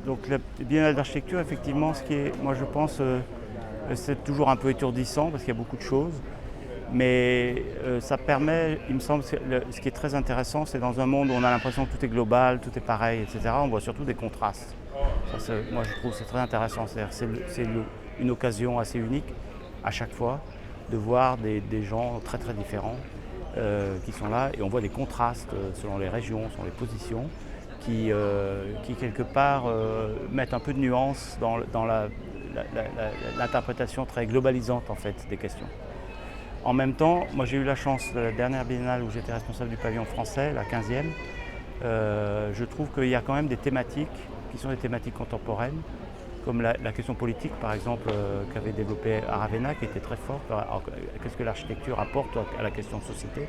Donc la Biennale d'architecture, effectivement, ce qui est, moi je pense, c'est toujours un peu étourdissant parce qu'il y a beaucoup de choses. Mais ça permet, il me semble, ce qui est très intéressant, c'est dans un monde où on a l'impression que tout est global, tout est pareil, etc. On voit surtout des contrastes. Ça, moi je trouve que c'est très intéressant. C'est une occasion assez unique à chaque fois de voir des gens très très différents qui sont là et on voit des contrastes selon les régions, selon les positions qui quelque part mettent un peu de nuance dans l'interprétation très globalisante en fait des questions. En même temps, moi j'ai eu la chance de la dernière biennale où j'étais responsable du pavillon français, la 15e, je trouve qu'il y a quand même des thématiques qui sont des thématiques contemporaines, comme la question politique par exemple qu'avait développé Aravena, qui était très forte. Qu'est-ce que l'architecture apporte à la question de société,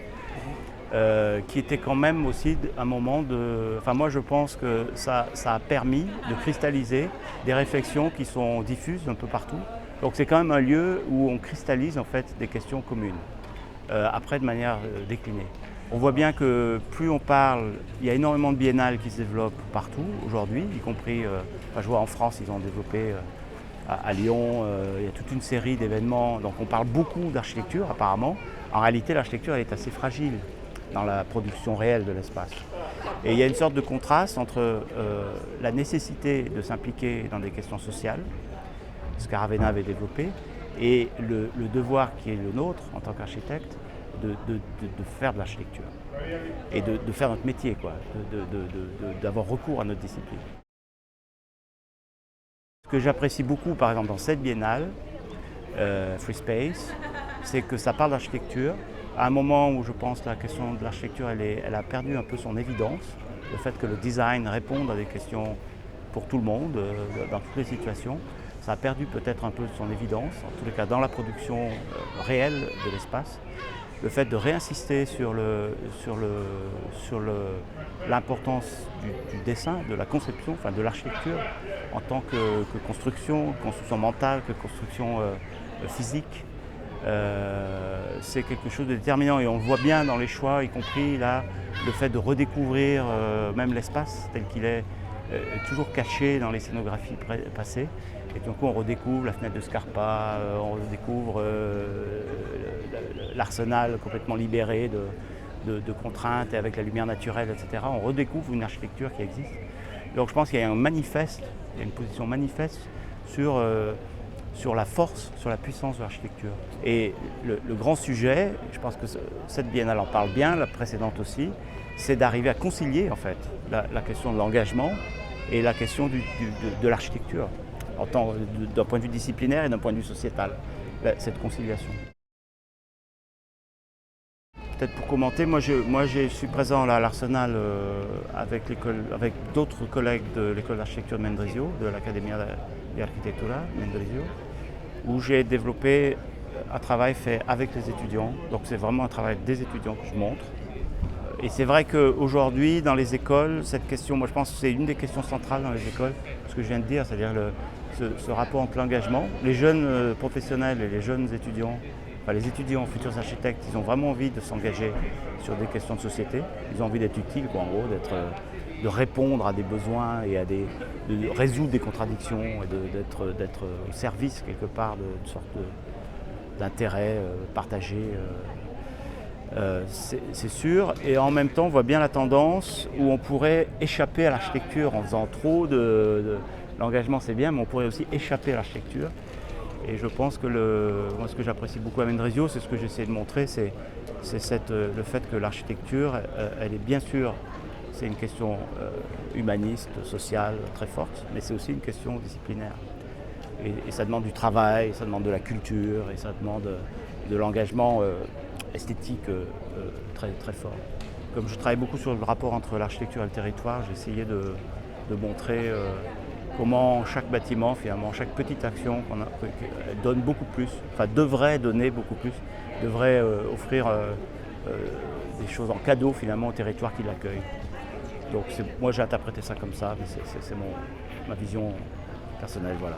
qui était quand même aussi un moment de... Enfin moi je pense que ça a permis de cristalliser des réflexions qui sont diffuses un peu partout. Donc c'est quand même un lieu où on cristallise en fait des questions communes, après de manière déclinée. On voit bien que plus on parle, il y a énormément de biennales qui se développent partout aujourd'hui, y compris, je vois en France, ils ont développé à Lyon, il y a toute une série d'événements, donc on parle beaucoup d'architecture apparemment. En réalité l'architecture elle est assez fragile dans la production réelle de l'espace. Et il y a une sorte de contraste entre la nécessité de s'impliquer dans des questions sociales, ce qu'Aravena avait développé, et le devoir qui est le nôtre en tant qu'architecte de faire de l'architecture et de faire notre métier, quoi, d'avoir recours à notre discipline. Ce que j'apprécie beaucoup, par exemple, dans cette biennale, Free Space, c'est que ça parle d'architecture à un moment où je pense que la question de l'architecture elle a perdu un peu son évidence, le fait que le design réponde à des questions pour tout le monde, dans toutes les situations. Ça a perdu peut-être un peu de son évidence, en tous les cas dans la production réelle de l'espace. Le fait de réinsister sur l'importance du dessin, de la conception, enfin de l'architecture en tant que construction mentale, que construction physique, c'est quelque chose de déterminant et on le voit bien dans les choix, y compris là, le fait de redécouvrir même l'espace tel qu'il est, toujours caché dans les scénographies passées. Et tout d'un coup, on redécouvre la fenêtre de Scarpa, on redécouvre l'arsenal complètement libéré de contraintes et avec la lumière naturelle, etc. On redécouvre une architecture qui existe. Donc je pense qu'il y a un manifeste, il y a une position manifeste sur la force, sur la puissance de l'architecture. Et le grand sujet, je pense que cette biennale en parle bien, la précédente aussi, c'est d'arriver à concilier en fait la question de l'engagement et la question de l'architecture, d'un point de vue disciplinaire et d'un point de vue sociétal, cette conciliation. Peut-être pour commenter, moi je suis présent là, à l'Arsenal avec d'autres collègues de l'école d'architecture de Mendrisio, de l'Accademia di Architettura Mendrisio, où j'ai développé un travail fait avec les étudiants. Donc c'est vraiment un travail des étudiants que je montre. Et c'est vrai qu'aujourd'hui, dans les écoles, cette question, moi je pense que c'est une des questions centrales dans les écoles, ce que je viens de dire, c'est-à-dire ce rapport entre l'engagement. Les jeunes professionnels et les jeunes étudiants, enfin les étudiants futurs architectes, ils ont vraiment envie de s'engager sur des questions de société. Ils ont envie d'être utiles, quoi, en gros, de répondre à des besoins et de résoudre des contradictions et d'être au service quelque part d'une sorte d'intérêt partagé. C'est sûr, et en même temps on voit bien la tendance où on pourrait échapper à l'architecture en faisant trop l'engagement c'est bien, mais on pourrait aussi échapper à l'architecture. Et je pense que moi, ce que j'apprécie beaucoup à Mendrisio, c'est ce que j'essaie de montrer, c'est le fait que l'architecture, elle est bien sûr, c'est une question humaniste, sociale très forte, mais c'est aussi une question disciplinaire. Et ça demande du travail, ça demande de la culture, et ça demande de l'engagement esthétique très, très fort. Comme je travaille beaucoup sur le rapport entre l'architecture et le territoire, j'ai essayé de montrer comment chaque bâtiment, finalement, chaque petite action donne beaucoup plus, enfin devrait donner beaucoup plus, devrait offrir des choses en cadeau finalement au territoire qui l'accueille. Donc moi j'ai interprété ça comme ça, mais c'est ma vision personnelle, voilà.